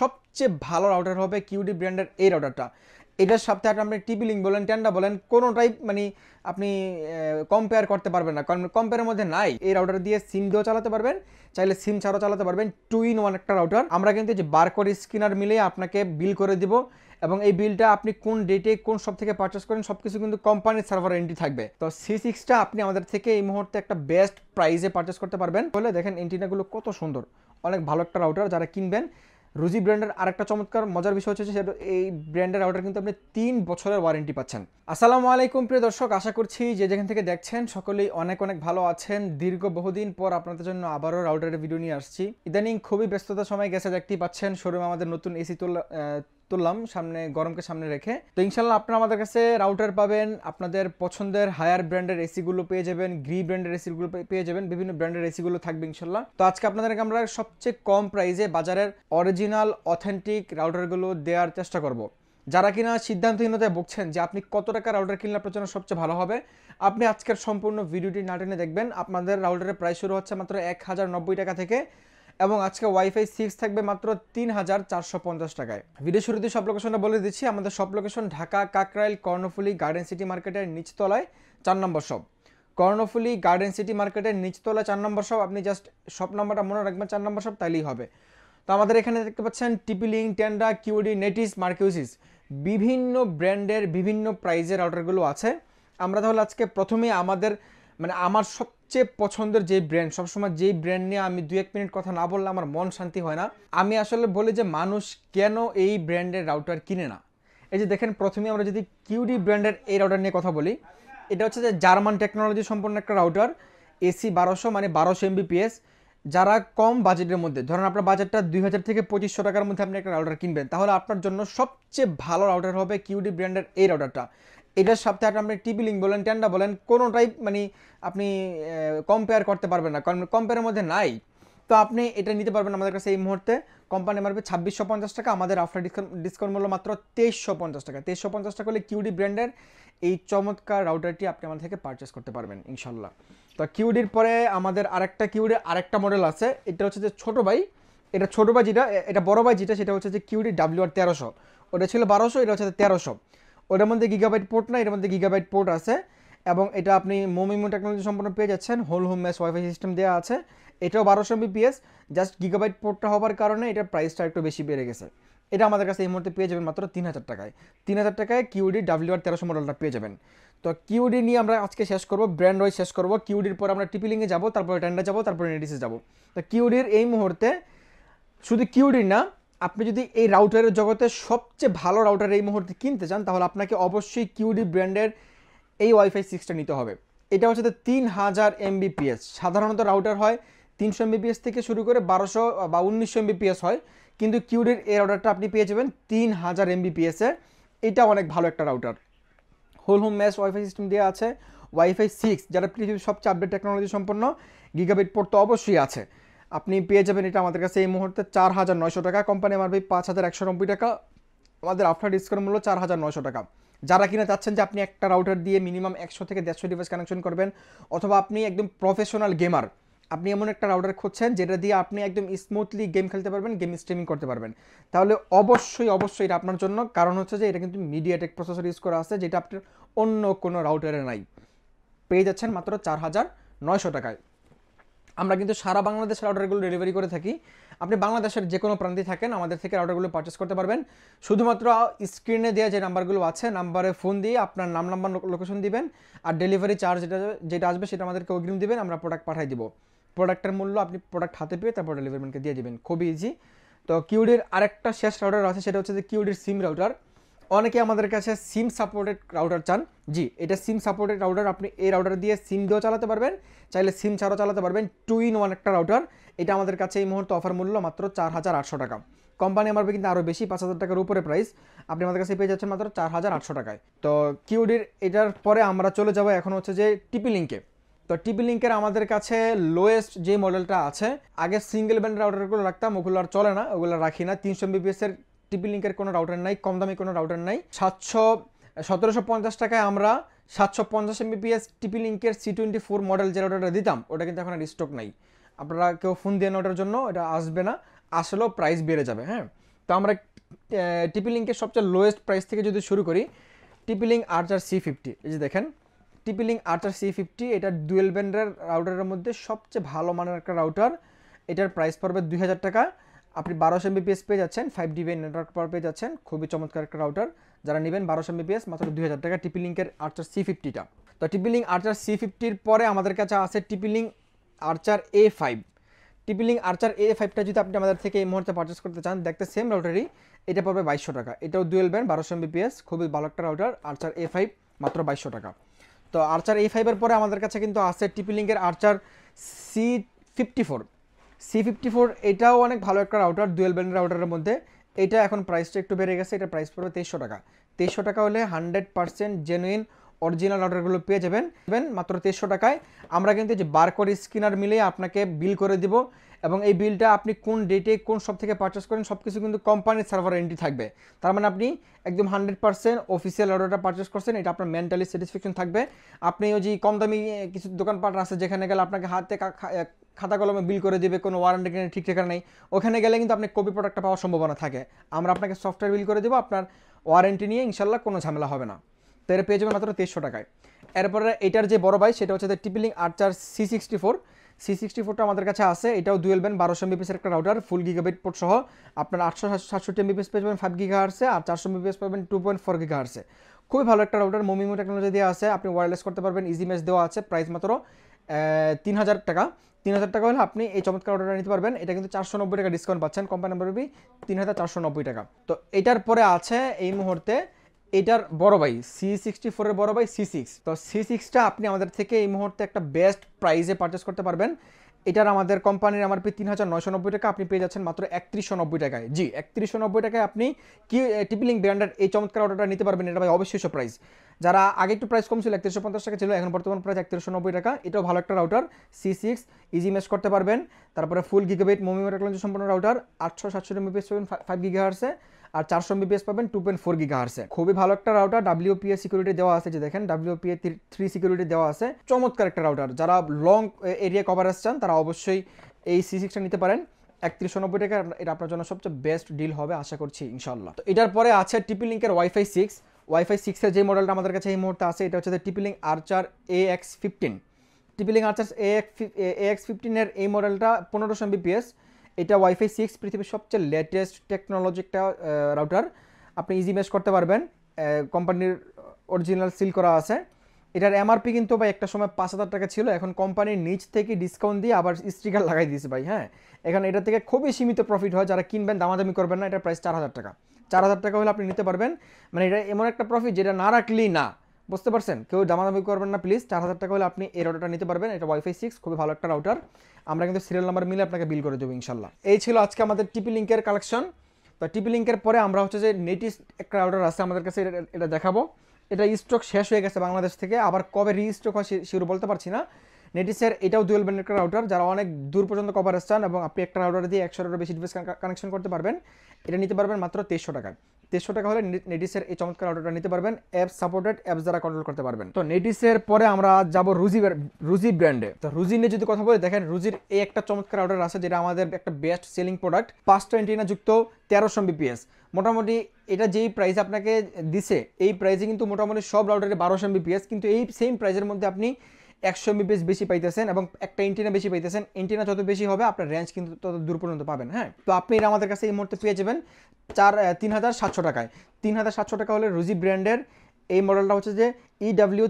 সবচেয়ে ভালো রাউটার হবে কিউডি ব্র্যান্ডের এই রাউটারটা। এটার সাথে আপনি টিপি লিঙ্ক বলেন, টেন্ডা বলেন, কোনোটাই মানে আপনি কম্পেয়ার করতে পারবেন না, কারণ কম্পেয়ারের মধ্যে নাই। এই রাউটার দিয়ে সিম দিয়েও চালাতে পারবেন, চাইলে সিম ছাড়াও চালাতে পারবেন। 2-in-1 একটা রাউটার। আমরা কিন্তু যে বারকোড স্ক্যানার মিলিয়ে আপনাকে বিল করে দিব, এবং এই বিলটা আপনি কোন ডেটে কোন সব থেকে পারচেস করেন সব কিছু কিন্তু কোম্পানির সার্ভার এন্ট্রি থাকবে। তো C6টা আপনি আমাদের থেকে এই মুহূর্তে একটা বেস্ট প্রাইসে পারচেস করতে পারবেন। বলে দেখেন এন্টিনাগুলো কত সুন্দর, অনেক ভালো একটা রাউটার। যারা কিনবেন, রুজি ব্র্যান্ডের আরেকটা চমৎকার মজার বিষয় হচ্ছে সেটা এই ব্র্যান্ডের রাউটার কিন্তু আপনি 3 বছরের ওয়ারেন্টি পাচ্ছেন। আসসালামু আলাইকুম প্রিয় দর্শক, আশা করছি যে যেখান থেকে দেখছেন সকলেই অনেক অনেক ভালো আছেন। দীর্ঘ বহুদিন পর আপনাদের জন্য আবারও রাউটারের ভিডিও নিয়ে আসছি। ইদানিং খুবই ব্যস্ততার সময় গেছে, দেখতেই পাচ্ছেন শোরুমে আমাদের নতুন এসি তুললাম সামনে, গরমকে সামনে রেখে। তো ইনশাল্লাহ আপনারা আমাদের কাছে রাউটার পাবেন, আপনাদের পছন্দের হায়ার ব্র্যান্ডের এসিগুলো পেয়ে যাবেন, গ্রি ব্র্যান্ডের এসিগুলো পেয়ে যাবেন, বিভিন্ন ব্র্যান্ডের এসিগুলো থাকবে ইনশাল্লাহ। তো আজকে আপনাদেরকে আমরা সবচেয়ে কম প্রাইসে বাজারের অরিজিনাল অথেন্টিক রাউটারগুলো দেওয়ার চেষ্টা করব। যারা কিনা সিদ্ধান্তহীনতায় ভুগছেন যে আপনি কত টাকা রাউটার কিনলে আপনার জন্য সবচেয়ে ভালো হবে, আপনি আজকের সম্পূর্ণ ভিডিওটি না টেনে দেখবেন। আপনাদের রাউটারের প্রাইস শুরু হচ্ছে মাত্র 1090 টাকা থেকে, এবং আজকে ওয়াইফাই 6 থাকবে মাত্র 3450 টাকায়। ভিডিও শুরুতে সব লোকেশনটা বলে দিচ্ছি। আমাদের সব location Dhaka Kakrail Karnaphuli garden city মার্কেটের নিচতলায় 4 নম্বর শপ। কর্ণফুলী গার্ডেন সিটি মার্কেটের নিচতলায় 4 নম্বর শপ। আপনি জাস্ট শপ নাম্বারটা মনে রাখবেন, 4 নম্বর শপ, তাইলেই হবে। তো আমাদের এখানে দেখতে পাচ্ছেন টিপি লিঙ্ক, টেন্ডা, কিউডি, নেটিস, মার্কিউসিস, বিভিন্ন ব্র্যান্ডের বিভিন্ন প্রাইজের রাউটারগুলো আছে। আমরা তাহলে আজকে প্রথমে আমার সবচেয়ে পছন্দের যে ব্র্যান্ড, সবসময় যেই ব্র্যান্ড নিয়ে আমি 2-1 মিনিট কথা না বললে আমার মন শান্তি হয় না। আমি আসলে বলি যে মানুষ কেন এই ব্র্যান্ডের রাউটার কিনে না। এই যে দেখেন, প্রথমে আমরা যদি কিউডি ব্র্যান্ডের এই রাউটার নিয়ে কথা বলি, এটা হচ্ছে যে জার্মান টেকনোলজি সম্পন্ন একটা রাউটার। এসি 1200 মানে 1200 Mbps। যারা কম বাজেটের মধ্যে, ধরেন আপনার বাজেটটা 2000 থেকে 2500 টাকার মধ্যে আপনি একটা রাউটার কিনবেন, তাহলে আপনার জন্য সবচেয়ে ভালো রাউটার হবে কিউডি ব্র্যান্ডের এই রাউটারটা। এটার সাথে আপনি টিপি লিঙ্ক বলেন, টেন্ডা বলেন, কোনোটাই আপনি কম্পেয়ার করতে পারবেন না, কারণ কম্পেয়ারের মধ্যে নাই। তো আপনি এটা নিতে পারবেন আমাদের কাছে এই মুহূর্তে। কোম্পানি মারবে 2650 টাকা, আমাদের আফটার ডিসকাউন্ট মূল্য মাত্র 2350 টাকা। 2350 টাকা হলে কিউডি ব্র্যান্ডের এই চমৎকার রাউটারটি আপনি আমাদের থেকে পারচেস করতে পারবেন ইনশাল্লাহ। তো কিউডির পরে আমাদের কিউডির আরেকটা মডেল আছে। এটা হচ্ছে যে ছোট ভাই, এটা ছোট ভাই যেটা, এটা বড় ভাই যেটা, সেটা হচ্ছে যে কিউডি WR1300। ওটা ছিল 1200, এটা হচ্ছে 1300। ওটার মধ্যে গিগাবাইট পোর্ট না, এটার মধ্যে গিগাবাইট পোর্ট আছে, এবং এটা আপনি মোমিমো টেকনোলজি সম্পূর্ণ পেয়ে যাচ্ছেন। Whole home mesh wifi system দেওয়া আছে। এটাও 1200 Mbps, জাস্ট গিগাবাইট পোর্টটা হওয়ার কারণে এটার প্রাইসটা একটু বেশি বেড়ে গেছে। এটা আমাদের কাছে এই মুহূর্তে পেয়ে যাবেন মাত্র 3000 টাকায়। 3000 টাকায় কিউডি WR1300 মডেলটা পেয়ে যাবেন। তো কিউডি নিয়ে আমরা আজকে শেষ করব, ব্র্যান্ড ওয়াইজ শেষ করব। কিউডির পর আমরা টিপিলিংয়ে যাব, তারপরে টেন্ডা যাব, তারপরে নেটিসে যাব। তো কিউডির এই মুহূর্তে শুধু কিউডি না, আপনি যদি এই রাউটারের জগতে সবচেয়ে ভালো রাউটার এই মুহূর্তে কিনতে চান, তাহলে আপনাকে অবশ্যই কিউডি ব্র্যান্ডের এই ওয়াইফাই 6টা নিতে হবে। এটা হচ্ছে 3000 Mbps। সাধারণত রাউটার হয় 300 Mbps থেকে শুরু করে 1200 বা 1900 Mbps হয়, কিন্তু কিউডির এই রাউটারটা আপনি পেয়ে যাবেন 3000 Mbps এ। এটা অনেক ভালো একটা router. Whole home mesh wifi system দেওয়া আছে। ওয়াইফাই 6, যারা পৃথিবীর সবচেয়ে আপডেট টেকনোলজি সম্পন্ন, গিগাবিট পোর্ট তো অবশ্যই আছে। আপনি পেয়ে যাবেন এটা আমাদের কাছে এই মুহূর্তে 4900 টাকা। কোম্পানি এমআরপি 5190 টাকা, আমাদের আফটার ডিসকাউন্ট মূল্য 4900 টাকা। যারা কিনা চাচ্ছেন যে আপনি একটা রাউটার দিয়ে মিনিমাম 100 থেকে 150 ডিভাইস কানেকশন করবেন, অথবা আপনি একদম প্রফেশনাল গেমার, আপনি এমন একটা রাউটার খুঁজছেন যেটা দিয়ে আপনি একদম স্মুথলি গেম খেলতে পারবেন, গেম স্ট্রিমিং করতে পারবেন, তাহলে অবশ্যই অবশ্যই এটা আপনার জন্য। কারণ হচ্ছে যে এটা কিন্তু মিডিয়াটেক প্রসেসর ইউজ করা আছে, যেটা আপনার অন্য কোনো রাউটারে নাই। পেয়ে যাচ্ছেন মাত্র 4900 টাকায়। আমরা কিন্তু সারা বাংলাদেশ রাউটারগুলো ডেলিভারি করে থাকি। আপনি বাংলাদেশের যে কোনো প্রান্তে থাকেন, আমাদের থেকে রাউটারগুলো পারচেস করতে পারবেন। শুধুমাত্র স্ক্রিনে দেওয়া যে নাম্বারগুলো আছে, নাম্বারে ফোন দিয়ে আপনার নাম্বার লোকেশন দিবেন, আর ডেলিভারি চার্জ যেটা আসবে সেটা আমাদেরকে অগ্রিম দিবেন, আমরা প্রোডাক্ট পাঠিয়ে দিব। প্রোডাক্টের মূল্য আপনি প্রোডাক্ট হাতে পেয়ে তারপর ডেলিভারি ম্যানকে দিয়ে দিবেন, খুবই ইজি। তো কিউডির আরেকটা শেষ রাউটার আছে, সেটা হচ্ছে যে কিউডির সিম রাউটার। অনেকে আমাদের কাছে সিম সাপোর্টেড রাউটার চান। জি, এটা সিম সাপোর্টেড রাউটার। আপনি এই রাউটার দিয়ে সিম দিয়েও চালাতে পারবেন, চাইলে সিম ছাড়াও চালাতে পারবেন। 2-in-1 একটা রাউটার। এটা আমাদের কাছে এই মুহূর্তে অফার মূল্য মাত্র 4800 টাকা। কোম্পানি এমআরপি কিন্তু আরও বেশি, 5000 টাকার উপরে প্রাইস। আপনি আমাদের কাছে পেয়ে যাচ্ছেন মাত্র 4800 টাকায়। তো কিউডির এটার পরে আমরা চলে যাব এখন হচ্ছে যে টিপি লিঙ্কে। তো টিপি লিঙ্কের আমাদের কাছে লোয়েস্ট যে মডেলটা আছে, আগে সিঙ্গেল ব্যান্ড রাউটারগুলো রাখতাম, ওগুলো আর চলে না, ওগুলো রাখি না। 300 Mbps এর টিপি লিঙ্কের কোনো রাউটার নাই, কম দামি কোনো রাউটার নাই। 1750 টাকায় আমরা 750 Mbps টিপি লিঙ্কের C24 মডেল যে রাউটারটা দিতাম, ওটা কিন্তু এখন আর স্টক নাই। আপনারা কেউ ফোন দিয়ে ওটার জন্য, এটা আসবে না, আসলেও প্রাইস বেড়ে যাবে। হ্যাঁ, তো তো আমরা টিপি লিঙ্কের সবচেয়ে লোয়েস্ট প্রাইস থেকে যদি শুরু করি, টিপি লিঙ্ক আর্চার C50, এই যে দেখেন টিপি লিঙ্ক আর্চার C50, এটা ডুয়েল ব্যান্ডের রাউটারের মধ্যে সবচেয়ে ভালো মানের একটা রাউটার। এটার প্রাইস পড়বে 2000 টাকা। আপনি 1200 Mbps পেয়ে যাচ্ছেন, 5 ডিবি নেটওয়ার্ক পাওয়ার পেয়ে যাচ্ছেন, খুবই চমৎকার একটা রাউটার। যারা নেবেন 1200 Mbps মাত্র 2000 টাকা টিপি লিঙ্কের আর্চার C50টা। তো টিপি লিঙ্ক আর্চার C50-র পরে আমাদের কাছে আছে টিপি লিঙ্ক আর্চার A5। টিপি লিঙ্ক আর্চার A5টা যদি আপনি আমাদের থেকে এই মুহূর্তে পারচেস করতে চান, দেখতে সেম রাউটারই, এটা পড়বে 2200 টাকা। এটাও ডুয়েল ব্যান্ড 1200 Mbps, খুবই ভালো একটা রাউটার। আর্চার A5 মাত্র 2200 টাকা। তো আর্চার A5-এর পরে আমাদের কাছে কিন্তু আছে টিপি লিঙ্কের আর্চার C54। এটাও অনেক ভালো একটা রাউটার, ডুয়েল ব্যান্ড রাউটারের মধ্যে। এটা এখন প্রাইসটা একটু বেড়ে গেছে, এটা প্রাইস পড়বে 2300 টাকা। 2300 টাকা হলে 100% জেনুইন অরিজিনাল রাউটারগুলো পেয়ে যাবেন মাত্র 2300 টাকায়। আমরা কিন্তু যে বারকোড স্ক্যানার মিলিয়ে আপনাকে বিল করে দিব, এবং এই বিলটা আপনি কোন ডেটে কোন সব থেকে পারচেস করেন সব কিছু কিন্তু কোম্পানির সার্ভারে এন্ট্রি থাকবে। তার মানে আপনি একদম 100% অফিসিয়াল রাউটারটা পারচেস করছেন, এটা আপনার মেন্টালি স্যাটিসফ্যাকশন থাকবে। আপনি ওই যে কম দামি কিছু দোকানপাট আছে যেখানে গেলে আপনাকে হাতে খাতা কলমে বিল করে দিবে, কোনো ওয়ারেন্টি ঠিক ঠিকানা নেই, ওখানে গেলে কিন্তু আপনি কপি প্রোডাক্টটা পাওয়ার সম্ভাবনা থাকে। আমরা আপনাকে সফটওয়্যার বিল করে দেবো, আপনার ওয়ারেন্টি নিয়ে ইনশাল্লাহ কোনো ঝামেলা হবে না। তো এটা পেয়ে যাবেন মাত্র 2300 টাকায়। এরপরে এটার যে বড় ভাই সেটা হচ্ছে টিপি লিঙ্ক আর্চার C64টা আমাদের কাছে আছে। এটাও ডুয়েল ব্যান্ড 1200 Mbps একটা রাউটার, ফুল গিগাবাইট পোর্ট সহ। আপনার 867 Mbps পেয়ে যাবেন 5 GHz-এ, আর 400 Mbps পাবেন 2.4 GHz-এ। খুবই ভালো একটা রাউটার, মোমিমো টেকনোলজি দেওয়া আছে, আপনি ওয়্যারলেস করতে পারবেন, ইজি মেশ দেওয়া আছে। প্রাইস মাত্র 3000 টাকা। 3000 টাকা হলে আপনি এই চমৎকার রাউটারটা নিতে পারবেন। এটা কিন্তু 490 টাকা ডিসকাউন্ট পাচ্ছেন, কোম্পানি নাম্বার 3490 টাকা। তো এটার পরে আছে এই মুহূর্তে এটার বড় ভাই C64-এর বড় ভাই C6। তো C6টা আপনি আমাদের থেকে এই মুহূর্তে একটা বেস্ট প্রাইসে পারচেস করতে পারবেন। এটার আমাদের কোম্পানির MRP 3990 টাকা, আপনি পেয়ে যাচ্ছেন মাত্র 3190 টাকায়। জি, 3190 টাকায় আপনি কি টিপি লিঙ্ক ব্র্যান্ডের এই চমৎকার অর্ডারটা নিতে পারবেন। এটা ভাই অবশ্যই প্রাইস, যারা আগে একটু প্রাইস কম ছিল 3150 টাকা ছিল, এখন বর্তমান প্রাইস 3190 টাকা। এটাও ভালো একটা রাউটার C6, ইজি মেশ করতে পারবেন। তারপরে ফুল গিগাবাইট মোমিমো টেকনোলজি সম্পন্ন রাউটার, 867 Mbps পাবেন 5 GHz-এ, আর 400 Mbps পাবেন 2.4 GHz-এ। খুবই ভালো একটা রাউটার, WPA সিকিউরিটি দেওয়া আছে, যে দেখেন WPA 3 সিকিউরিটি দেওয়া আছে। চমৎকার একটা রাউটার, যারা লং এরিয়া কভারেজ চান তারা অবশ্যই এই C6টা নিতে পারেন। 3190 টাকা, এটা আপনার জন্য সবচেয়ে বেস্ট ডিল হবে আশা করছি ইনশাল্লাহ। তো এটার পরে আছে টিপি লিঙ্কের ওয়াইফাই 6-এর যে মডেলটা আমাদের কাছে এই মুহূর্তে আছে, এটা হচ্ছে টিপি লিঙ্ক আর্চার AX15। টিপি লিঙ্ক আর্চার AX15-এর এই মডেলটা 1500 Mbps। এটা ওয়াইফাই 6, পৃথিবীর সবচেয়ে লেটেস্ট টেকনোলজি একটা রাউটার। আপনি ইজি মেশ করতে পারবেন, কোম্পানির অরিজিনাল সিল করা আছে। এটার MRP কিন্তু ভাই একটা সময় 5000 টাকা ছিল, এখন কোম্পানির নিচ থেকে ডিসকাউন্ট দিয়ে আবার স্টিকার লাগাই দিয়েছে ভাই। হ্যাঁ, এখানে এটা থেকে খুবই সীমিত প্রফিট হয়, যারা কিনবেন দামাদামি করবেন না। এটার প্রাইস 4000 টাকা। 4000 টাকা হলে আপনি নিতে পারবেন। মানে এটা এমন একটা প্রফিট যেটা না রাখলেই না, বুঝতে পারছেন? কেউ দামাদামি করবেন না প্লিজ। 4000 টাকা হলে আপনি এই রাউটারটা নিতে পারবেন। এটা ওয়াইফাই 6, খুবই ভালো একটা রাউটার। আমরা কিন্তু সিরিয়াল নাম্বার মিলে আপনাকে বিল করে দেবো ইনশাল্লাহ। এই ছিল আজকে আমাদের টিপি লিঙ্কের কালেকশন। তো টিপি লিঙ্কের পরে আমরা হচ্ছে যে নেটিস একটা রাউটার আছে আমাদের কাছে, এটা দেখাবো। এটা স্টক শেষ হয়ে গেছে বাংলাদেশ থেকে, আবার কবে রিস্টক হয় সেগুলো বলতে পারছি না। নেটিসের এটাও ডুয়েল ব্যান্ড একটা রাউটার, যারা অনেক দূর পর্যন্ত কভারেজ চান এবং আপনি একটা রাউটার দিয়ে 100-এরও বেশি ডিভাইস কানেকশন করতে পারবেন, এটা নিতে পারবেন মাত্র 2300 টাকায়। 2300 টাকা হলে নেটিসের এই চমৎকার রাউটারটা নিতে পারবেন। অ্যাপস সাপোর্টেড, অ্যাপস দ্বারা কন্ট্রোল করতে পারবেন। তো নেটিসের পরে আমরা যাব রুজি ব্র্যান্ডে। তো রুজি নিয়ে যদি কথা বলি, দেখেন রুজির এই একটা চমৎকার রাউটার আছে, যেটা আমাদের একটা বেস্ট সেলিং প্রোডাক্ট। 5টা অ্যান্টেনা যুক্ত 1300 Mbps। মোটামুটি এটা যেই প্রাইস আপনাকে দিছে, এই প্রাইসে কিন্তু মোটামুটি সব রাউটারে 1200 Mbps, কিন্তু এই সেম প্রাইসের মধ্যে আপনি 100 Mbps বেশি পাইতেছেন এবং একটা এন্টিনা বেশি পাইতেছেন। এন্টিনা যত বেশি হবে আপনার রেঞ্জ কিন্তু তত দূর পর্যন্ত পাবেন। হ্যাঁ, তো আপনি এটা আমাদের কাছে এই মুহূর্তে পেয়ে যাবেন 3700 টাকায়। 3700 টাকা হলে রুজি ব্র্যান্ডের এই মডেলটা হচ্ছে যে EW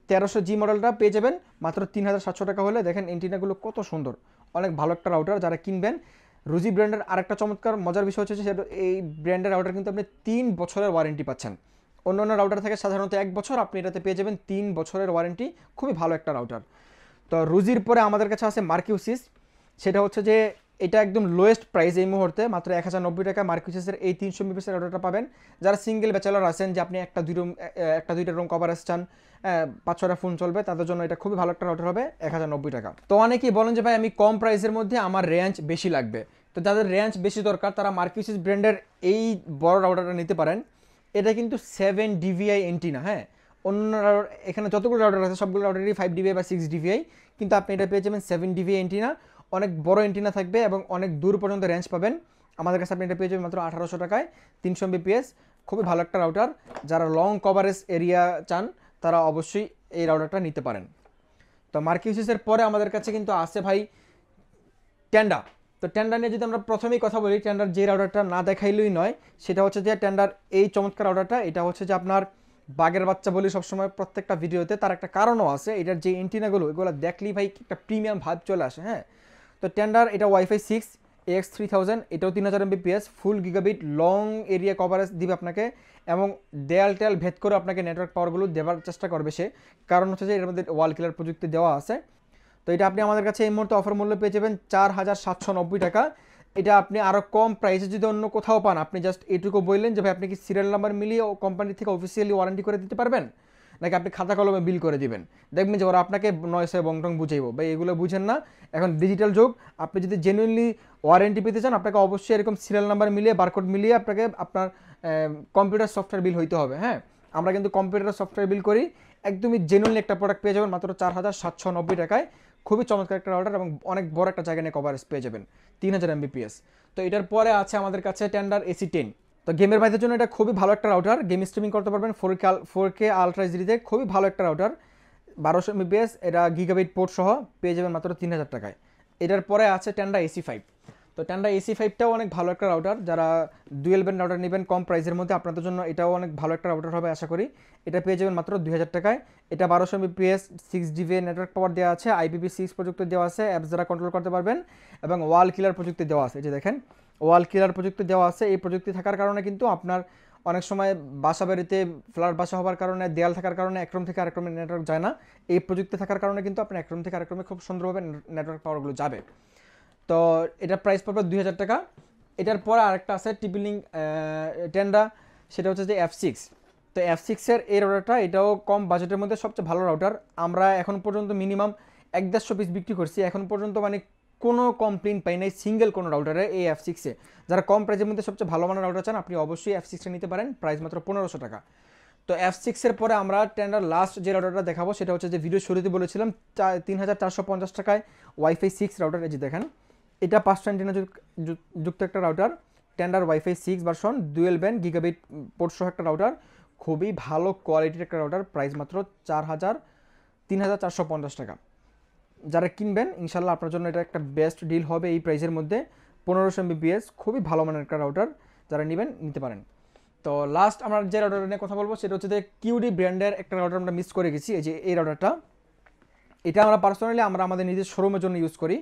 1300G মডেলটা পেয়ে যাবেন মাত্র 3700 টাকা হলে। দেখেন এন্টিনাগুলো কত সুন্দর, অনেক ভালো একটা রাউটার। যারা কিনবেন রুজি ব্র্যান্ডের আরেকটা চমৎকার মজার বিষয় হচ্ছে সেটা, এই ব্র্যান্ডের রাউটার কিন্তু আপনি 3 বছরের ওয়ারেন্টি পাচ্ছেন। অন্যান্য রাউটার থেকে সাধারণত 1 বছর, আপনি এটাতে পেয়ে যাবেন 3 বছরের ওয়ারেন্টি। খুবই ভালো একটা রাউটার। তো রুজির পরে আমাদের কাছে আছে মার্কিউসিস। সেটা হচ্ছে যে এটা একদম লোয়েস্ট প্রাইস এই মুহূর্তে, মাত্র 1090 টাকা মার্কিউসিসের এই 300 Mbps রাউটারটা পাবেন। যারা সিঙ্গেল ব্যাচেলর আছেন, যে আপনি একটা দুইটা রুম কভারেজ চান, 5-6টা ফোন চলবে, তাদের জন্য এটা খুবই ভালো একটা রাউটার হবে 1090 টাকা। তো অনেকেই বলেন যে ভাই আমি কম প্রাইসের মধ্যে আমার রেঞ্জ বেশি লাগবে। তো যাদের রেঞ্জ বেশি দরকার তারা মার্কিউসিস ব্র্যান্ডের এই বড় রাউটারটা নিতে পারেন। এটা কিন্তু 7 DVI এন্টিনা। হ্যাঁ, অন্য এখানে যতগুলো রাউটার আছে সবগুলো রাউটারই 5 DVI বা 6 DVI, কিন্তু আপনি এটা পেয়ে যাবেন 7 DVI এন্টিনা। অনেক বড় এন্টিনা থাকবে এবং অনেক দূর পর্যন্ত রেঞ্জ পাবেন। আমাদের কাছে আপনি এটা পেয়ে যাবেন মাত্র 1800 টাকায় 300 Mbps। খুবই ভালো একটা রাউটার, যারা লং কভারেজ এরিয়া চান তারা অবশ্যই এই রাউটারটা নিতে পারেন। তো মার্কিউসিসের পরে আমাদের কাছে কিন্তু আছে ভাই টেন্ডা। তো টেন্ডার নিয়ে যদি আমরা প্রথমেই কথা বলি, টেন্ডার যে রাউটারটা না দেখাইলেই নয় সেটা হচ্ছে যে টেন্ডার এই চমৎকার রাউটারটা। এটা হচ্ছে যে আপনার বাঘের বাচ্চা বলি সবসময় প্রত্যেকটা ভিডিওতে, তার একটা কারণও আছে। এটার যে এন্টিনাগুলো এগুলো দেখলেই ভাই একটা প্রিমিয়াম ভাব চলে আসে। হ্যাঁ, তো টেন্ডার এটা ওয়াইফাই 6 AX3000, এটাও 3000 Mbps, ফুল গিগাবিট লং এরিয়া কভারেজ দিবে আপনাকে, এবং দেয়াল টেয়াল ভেদ করে আপনাকে নেটওয়ার্ক পাওয়ারগুলো দেওয়ার চেষ্টা করবে সে, কারণ হচ্ছে যে এর মধ্যে ওয়াল কিলার প্রযুক্তি দেওয়া আছে। তো এটা আপনি আমাদের কাছে এই মুহূর্তে অফার মূল্য পেয়ে যাবেন 4790 টাকা। এটা আপনি আরও কম প্রাইসে যদি অন্য কোথাও পান, আপনি জাস্ট এটুকু বললেন যে ভাই আপনি কি সিরিয়াল নাম্বার মিলিয়ে কোম্পানি থেকে অফিসিয়ালি ওয়ারেন্টি করে দিতে পারবেন, নাকি আপনি খাতা কলমে বিল করে দিবেন। দেখবেন যে ওরা আপনাকে নয়সে বংটং বুঝাইব, ভাই এগুলো বুঝেন না। এখন ডিজিটাল যুগ, আপনি যদি জেনুইনলি ওয়ারেন্টি পেতে চান আপনাকে অবশ্যই এরকম সিরিয়াল নাম্বার মিলিয়ে বারকোড মিলিয়ে আপনাকে আপনার কম্পিউটার সফটওয়্যার বিল হইতে হবে। হ্যাঁ, আমরা কিন্তু কম্পিউটার সফটওয়্যার বিল করি, একদমই জেনুইনলি একটা প্রোডাক্ট পেয়ে যাবেন মাত্র 4790 টাকায়। খুবই চমৎকার একটা রাউটার এবং অনেক বড় একটা জায়গা নিয়ে কভারেজ পেয়ে যাবেন 3000 Mbps। তো এটার পরে আছে আমাদের কাছে টেন্ডার AC10। তো গেমের ভাইদের জন্য এটা খুবই ভালো একটা রাউটার, গেম স্ট্রিমিং করতে পারবেন 4K আলট্রা এইচডিতে, খুবই ভালো একটা রাউটার। 1200 Mbps, এটা গিগাবিট পোর্ট সহ পেয়ে যাবেন মাত্র 3000 টাকায়। এটার পরে আছে টেন্ডা AC5। তো টেন্ডা AC5টাও অনেক ভালো একটা রাউটার, যারা ডুয়েল ব্যান্ড রাউটার নেবেন কম প্রাইসের মধ্যে আপনাদের জন্য এটাও অনেক ভালো একটা রাউটার হবে আশা করি। এটা পেয়ে যাবেন মাত্র 2000 টাকায়। এটা 1200 Mbps, 6GB নেটওয়ার্ক পাওয়ার দেওয়া আছে, IPv6 প্রযুক্তি দেওয়া আছে, অ্যাপস দ্বারা কন্ট্রোল করতে পারবেন, এবং ওয়াল কিলার প্রযুক্তি দেওয়া আছে। এই যে দেখেন ওয়াল কিলার প্রযুক্তি দেওয়া আছে। এই প্রযুক্তি থাকার কারণে কিন্তু আপনার অনেক সময় বাসা বাড়িতে ফ্ল্যাট বাসা হওয়ার কারণে দেয়াল থাকার কারণে এক রুম থেকে আরেক রুমে নেটওয়ার্ক যায় না। এই প্রযুক্তি থাকার কারণে কিন্তু আপনার এক রুম থেকে আরেক রুমে খুব সুন্দরভাবে নেটওয়ার্ক পাওয়ারগুলো যাবে। তো এটার প্রাইস পড়বে 2000 টাকা। এটার পরে আরেকটা আছে টিপিলিং টেন্ডা, সেটা হচ্ছে যে F6। তো F6-এর এই রাউটারটা, এটাও কম বাজেটের মধ্যে সবচেয়ে ভালো রাউটার। আমরা এখন পর্যন্ত মিনিমাম 150 পিস বিক্রি করছি, এখন পর্যন্ত মানে কোনো কমপ্লেন পাই নাই সিঙ্গেল কোনো রাউটারে এই F6-এ। যারা কম প্রাইসের মধ্যে সবচেয়ে ভালো মানের রাউটার চান আপনি অবশ্যই F6-টা নিতে পারেন, প্রাইস মাত্র 1500 টাকা। তো F6-এর পরে আমরা টেন্ডার লাস্ট যে রাউটারটা দেখাবো সেটা হচ্ছে যে ভিডিও শুরুতে বলেছিলাম 3450 টাকায় ওয়াইফাই 6 রাউটার। এই যে দেখেন এটা 5টা অ্যান্টেনা যুক্ত একটা router, tender wifi 6 version, dual band gigabit port সহ একটা রাউটার, খুবই ভালো কোয়ালিটির একটা রাউটার, প্রাইস মাত্র 3450 টাকা। যারা কিনবেন ইনশাল্লাহ আপনার জন্য এটা একটা বেস্ট ডিল হবে এই প্রাইসের মধ্যে। 1500 Mbps, খুবই ভালো মানের একটা রাউটার, যারা নেবেন নিতে পারেন। তো লাস্ট আমরা যে রাউটার নিয়ে কথা বলবো সেটা হচ্ছে যে কিউডি ব্র্যান্ডের একটা রাউটার আমরা মিস করে গেছি। এই যে এই রাউটারটা, এটা আমরা পার্সোনালি আমরা আমাদের নিজের শোরুমের জন্য ইউজ করি,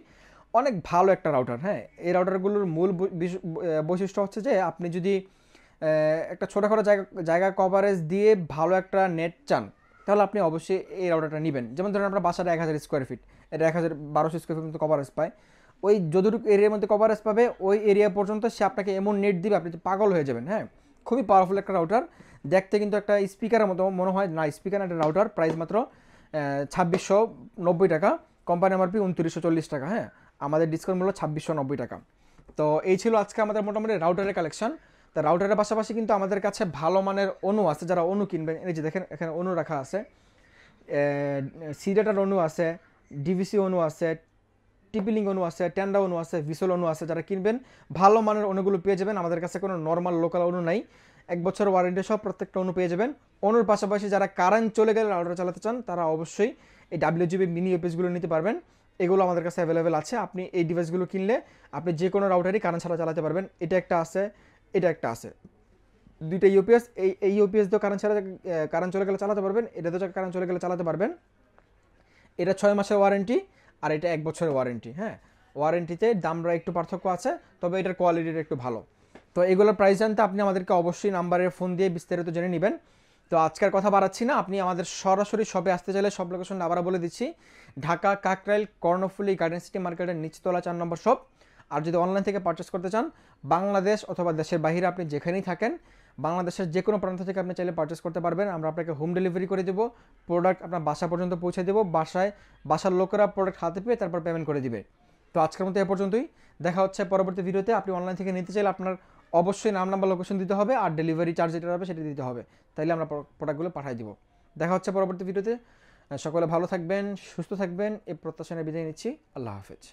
অনেক ভালো একটা রাউটার। হ্যাঁ, এই রাউটারগুলোর মূল বৈশিষ্ট্য হচ্ছে যে আপনি যদি একটা ছোটোখাটো জায়গা কভারেজ দিয়ে ভালো একটা নেট চান তাহলে আপনি অবশ্যই এই রাউটারটা নেবেন। যেমন ধরেন আপনার বাসাটা 1000 স্কোয়ার ফিট, এটা 1200 স্কোয়ার ফিট মতো কভারেজ পায়, ওই যতটুকু এরিয়ার মধ্যে কভারেজ পাবে ওই এরিয়া পর্যন্ত সে আপনাকে এমন নেট দিবে আপনি পাগল হয়ে যাবেন। হ্যাঁ, খুবই পাওয়ারফুল একটা রাউটার, দেখতে কিন্তু একটা স্পিকারের মতো মনে হয় না, স্পিকার একটা রাউটার, প্রাইস মাত্র 2690 টাকা, কোম্পানি এমআরপি 2940 টাকা। হ্যাঁ, আমাদের ডিসকাউন্ট মূল্য 2690 টাকা। তো এই ছিল আজকে আমাদের মোটামুটি রাউটারের কালেকশন। তা রাউটারের পাশাপাশি কিন্তু আমাদের কাছে ভালো মানের অনু আছে, যারা অনু কিনবেন এই যে দেখেন এখানে অনু রাখা আছে, সিডাটার অনু আছে, ডিভিসি অনু আছে, টিপিলিং অনু আছে, টেন্ডা অনু আছে, ভিসল অনু আছে। যারা কিনবেন ভালো মানের অনুগুলো পেয়ে যাবেন, আমাদের কাছে কোনো নর্মাল লোকাল অনু নাই, 1 বছর ওয়ারেন্টি সহ প্রত্যেকটা অনু পেয়ে যাবেন। অনুর পাশাপাশি যারা কারেন্ট চলে গেলে রাউটার চালাতে চান তারা অবশ্যই এই WGB মিনি ইউপিএসগুলো নিতে পারবেন, এগুলো আমাদের কাছে অ্যাভেলেবেল আছে। আপনি এই ডিভাইসগুলো কিনলে আপনি যে কোনো রাউটারই কারেন্ট ছাড়া চালাতে পারবেন। এটা একটা আছে, এটা একটা আছে, দুইটা ইউপিএস। এই ইউপিএস দিয়ে কারেন্ট ছাড়া কারেন্ট চলে গেলে চালাতে পারবেন, এটা তো কারেন্ট চলে গেলে চালাতে পারবেন। এটা 6 মাসের ওয়ারেন্টি আর এটা 1 বছরের ওয়ারেন্টি। হ্যাঁ, ওয়ারেন্টিতে দামটা একটু পার্থক্য আছে, তবে এটার কোয়ালিটিটা একটু ভালো। তো এগুলোর প্রাইস জানতে আপনি আমাদেরকে অবশ্যই নাম্বারে ফোন দিয়ে বিস্তারিত জেনে নেবেন। তো আজকের কথা বাড়াচ্ছি না, আপনি আমাদের সরাসরি শপে আসতে চাইলে সব লোকেশন আবার বলে দিচ্ছি, ঢাকা কাকরাইল কর্ণফুলি গার্ডেন সিটি মার্কেটের নিচতলা 4 নম্বর শপ। আর যদি অনলাইন থেকে পারচেস করতে চান বাংলাদেশ অথবা দেশের বাইরে আপনি যেখানেই থাকেন বাংলাদেশের যে কোনো প্রান্ত থেকে আপনি চাইলে পারচেস করতে পারবেন, আমরা আপনাকে হোম ডেলিভারি করে দেবো, প্রোডাক্ট আপনার বাসা পর্যন্ত পৌঁছে দেবো, বাসার লোকেরা প্রোডাক্ট হাতে পেয়ে তারপর পেমেন্ট করে দিবে। তো আজকের মতো এ পর্যন্তই, দেখা হচ্ছে পরবর্তী ভিডিওতে। আপনি অনলাইন থেকে নিতে চাইলে আপনার অবশ্যই নাম নাম্বার লোকেশন দিতে হবে আর ডেলিভারি চার্জ যেটা হবে সেটা দিতে হবে, তাইলে আমরা প্রোডাক্টগুলো পাঠিয়ে দিব। দেখা হচ্ছে পরবর্তী ভিডিওতে, সকলে ভালো থাকবেন, সুস্থ থাকবেন, এই প্রত্যাশায় বিদায় নিচ্ছি। আল্লাহ হাফেজ।